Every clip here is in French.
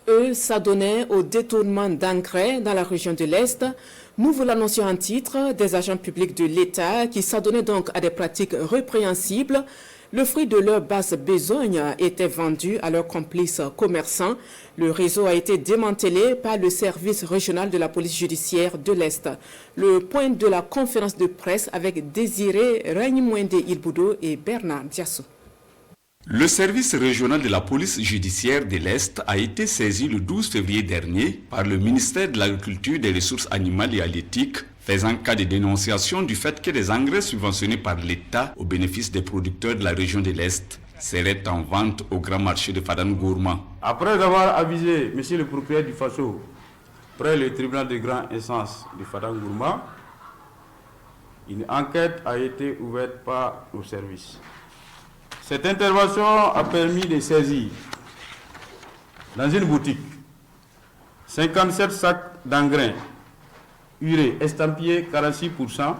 eux, s'adonnaient au détournement d'engrais dans la région de l'Est. Nous vous l'annoncions en titre, des agents publics de l'État qui s'adonnaient donc à des pratiques répréhensibles. Le fruit de leur basse besogne était vendu à leurs complices commerçants. Le réseau a été démantelé par le service régional de la police judiciaire de l'Est. Le point de la conférence de presse avec Désiré Ragnemouende-Ilboudo et Bernard Diassou. Le service régional de la police judiciaire de l'Est a été saisi le 12 février dernier par le ministère de l'Agriculture, des Ressources animales et halieutiques, faisant cas de dénonciation du fait que des engrais subventionnés par l'État au bénéfice des producteurs de la région de l'Est seraient en vente au grand marché de Fadane-Gourma. Après avoir avisé M. le procureur du Faso près le tribunal de grande instance de Fadane-Gourma, une enquête a été ouverte par nos services. Cette intervention a permis de saisir dans une boutique 57 sacs d'engrais urée estampillés 46%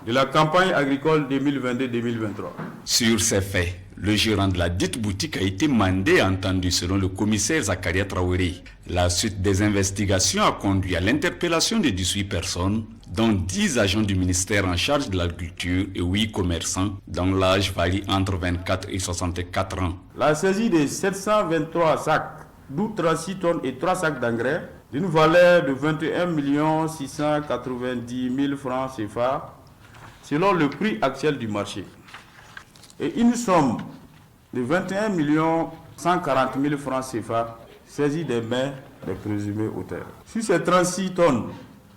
de la campagne agricole 2022-2023. Sur ces faits, le gérant de la dite boutique a été mandé et entendu selon le commissaire Zakaria Traoré. La suite des investigations a conduit à l'interpellation de 18 personnes, dont 10 agents du ministère en charge de l'agriculture et 8 commerçants dont l'âge varie entre 24 et 64 ans. La saisie de 723 sacs, d'où 36 tonnes et 3 sacs d'engrais, d'une valeur de 21 690 000 francs CFA, selon le prix actuel du marché, et une somme de 21 140 000 francs CFA saisie des mains des présumés auteurs. Sur ces 36 tonnes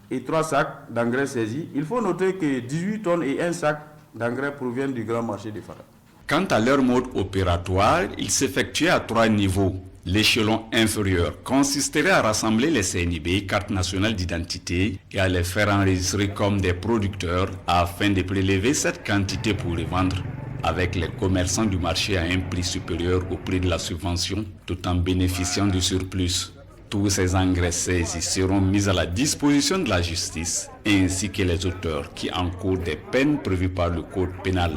et 3 sacs d'engrais saisis, il faut noter que 18 tonnes et 1 sac d'engrais proviennent du grand marché de Fada. Quant à leur mode opératoire, il s'effectuait à 3 niveaux. L'échelon inférieur consisterait à rassembler les CNIB, cartes nationales d'identité, et à les faire enregistrer comme des producteurs afin de prélever cette quantité pour les vendre avec les commerçants du marché à un prix supérieur au prix de la subvention, tout en bénéficiant du surplus. Tous ces engrais saisis seront mis à la disposition de la justice, ainsi que les auteurs qui encourent des peines prévues par le code pénal.